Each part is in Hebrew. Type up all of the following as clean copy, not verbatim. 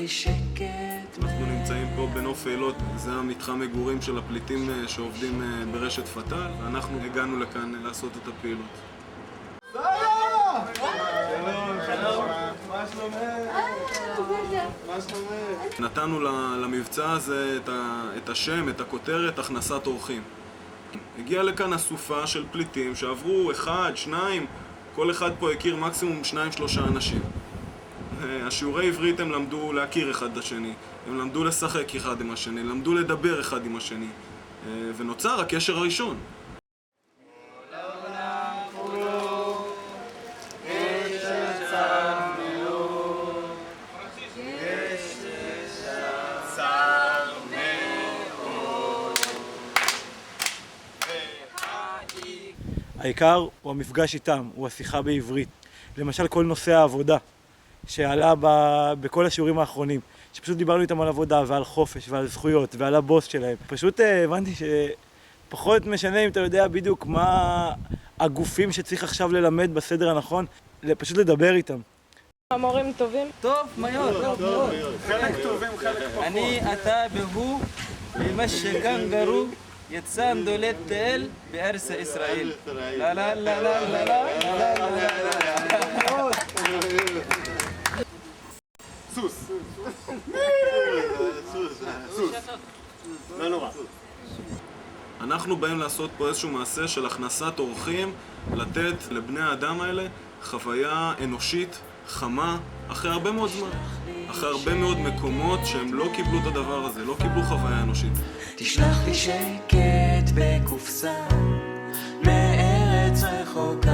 לי שקט. אנחנו נמצאים פה בנוף אילות, זה המתחם מגורים של הפליטים שעובדים ברשת פתאל, ואנחנו הגענו לכאן לעשות את הפעילות. שלום, מה שלומך? נתנו למבצע הזה את השם, את הכותרת, הכנסת אורחים. הגיעה לכאן אסופה של פליטים שעברו אחד, שניים, כל אחד פה הכיר מקסימום 2-3 אנשים. השיעורי עברית הם למדו להכיר אחד את השני, הם למדו לשחק אחד עם השני, למדו לדבר אחד עם השני, ונוצר הקשר הראשון. העיקר הוא המפגש איתם, הוא השיחה בעברית. למשל כל נושא העבודה שעלה בכל השיעורים האחרונים, שפשוט דיברנו איתם על עבודה ועל חופש ועל זכויות ועל הבוס שלהם. פשוט הבנתי שפחות משנה אם אתה יודע בדיוק מה הגופים שצריך עכשיו ללמד בסדר הנכון, פשוט לדבר איתם. המורים טובים? טוב, מיור, טוב. חלק טובים, חלק פחות. אני, אתה והוא, ממשי קנגרו, יצאן דולת תל בארץ ישראל. לה לה לה לה לה לה לה לה. סוס. לא נורא. אנחנו באים לעשות פה איזשהו מעשה של הכנסת אורחים, לתת לבני האדם האלה חוויה אנושית, חמה, אחרי הרבה מאוד זמן. אחרי הרבה מאוד מקומות שהם לא קיבלו את הדבר הזה, לא קיבלו חוויה אנושית. תשלח לי שקט בקופסה מארץ רחוקה.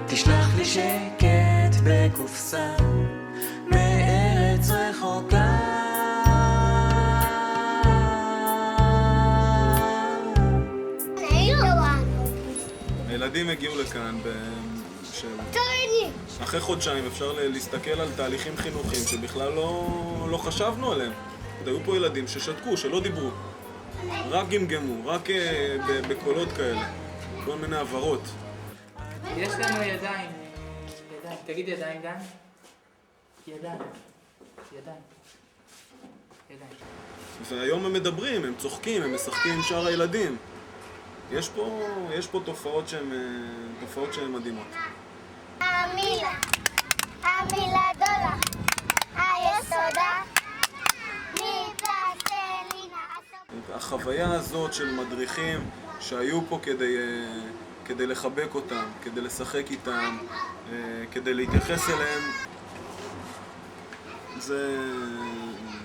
תשלח לי שקט בקופסה מארץ רחוקה. הילדים הגיעו לכאן אחרי חודשיים אפשר להסתכל על תהליכים חינוכיים שבכלל לא חשבנו עליהם. היו פה ילדים ששתקו, שלא דיברו, רק גמגמו, רק בקולות כאלה, כל מיני עברות. יש לנו ידיים. תגיד ידיים, דן. ידיים. והיום הם מדברים, הם צוחקים, הם משחקים עם שאר הילדים. יש פה תופעות שהן מדהימות. המילה דולה, היסודה, מפלסטלינה. החוויה הזאת של מדריכים שהיו פה כדי לחבק אותם, כדי לשחק איתם, כדי להתייחס אליהם,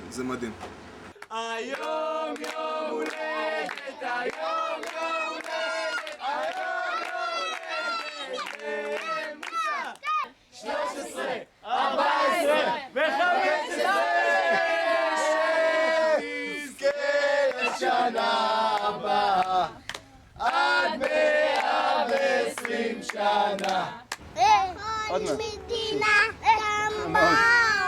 זה מדהים. היום יום הולדת, היום יום הולדת, היום יום הולדת, מוסה, 13, 14 ו-15, נזכה לשנה הבאה, עד 120 שנה. עוד מדינה קמה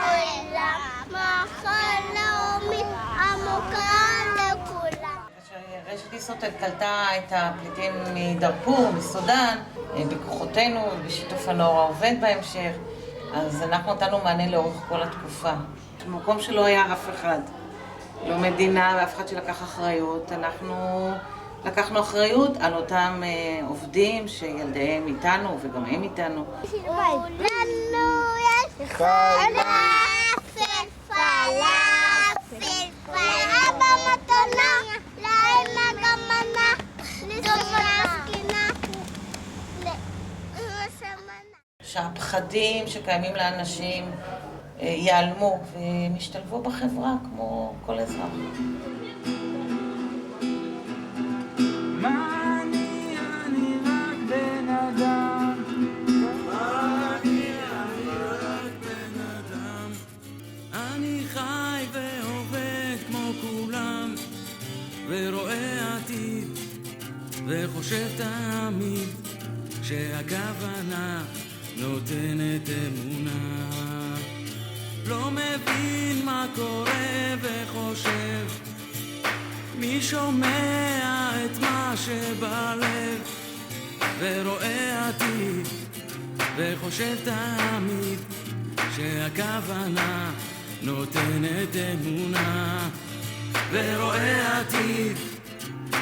עולם, מחלומית עמוקה לכולם. רשת ישרוטל קלטה את הפליטים מדארפור, מסודאן, בכוחותינו ובשיתוף הנוער העובד בהמשך. אז אנחנו נתנו מענה לאורך כל התקופה. במקום שלא היה אף אחד, לא מדינה ואף אחד שלקח אחריות, אנחנו לקחנו אחריות על אותם עובדים שילדיהם איתנו וגם הם איתנו. לנו יש פלאפל, אבא מתנה, לאמא גם מנה, לסוף הסקינה, שהפחדים שקיימים לאנשים ייעלמו והם ישתלבו בחברה כמו כל אזרח. אני חי ועובד כמו כולם ורואה עתיד וחושב תמיד שהכוונה נותנת אמונה. לא מבין מה קורה וחושב, מי שומע את מה שבלב ורואה עתיד וחושב תמיד שהכוונה נותנת אמונה, ורואה עתיד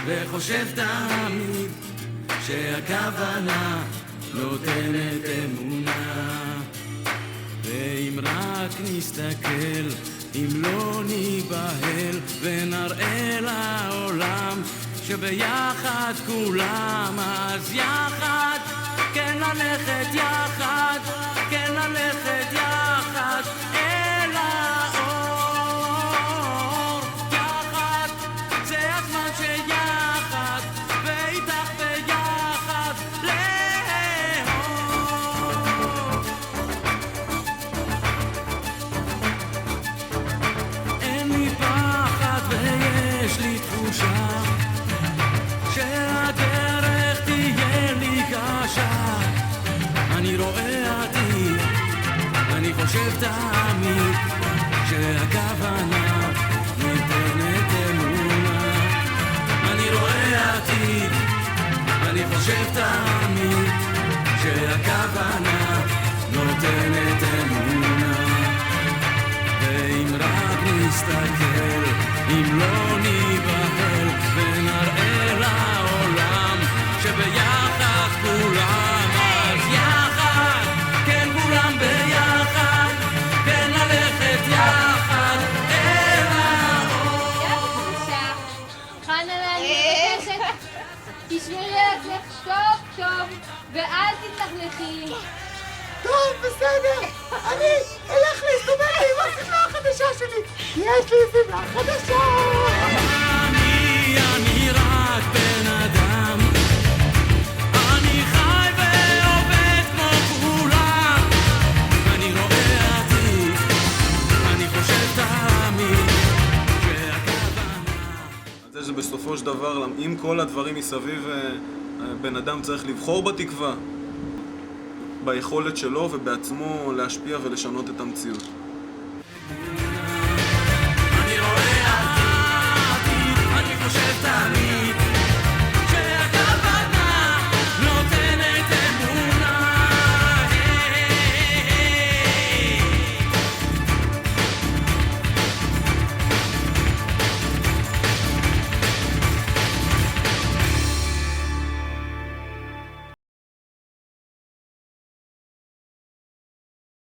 וחושב תמיד שהכוונה נותנת אמונה. ואם רק נסתכל, אם לא ניבהל ונראה לעולם שביחד כולם, אז יחד, כן ללכת יחד, כן ללכת יחד אל האור. יחד, זה הזמן שיחד, ואיתך ביחד לאור. אין לי פחד ויש לי תחושה שהדרך תהיה לי קשה. אני רואה עתיד, אני חושב תמיד שהכוונה נותנת אמונה. אני רואה עתיד, אני חושב תמיד שהכוונה נותנת אמונה. ואם רק נסתכל, אם לא ניבהל ונראה לעולם שביחד כולם, אז יחד, כן כולם ביחד, כן ללכת יחד אל האור. חנה, אני מבקשת, תשמרי על עצמך טוב טוב ואל תתלכלכי. טוב, בסדר. אני אלך להסתובב עם השמלה החדשה שלי. יש לי שמלה חדשה. אני רק בן אדם, אני חי ועובד כמו כולם. אני רואה עתיד, אני חושב תמיד שהכוונה. זה שבסופו של דבר, עם כל הדברים מסביב, בן אדם צריך לבחור בתקווה, ביכולת שלו ובעצמו להשפיע ולשנות את המציאות.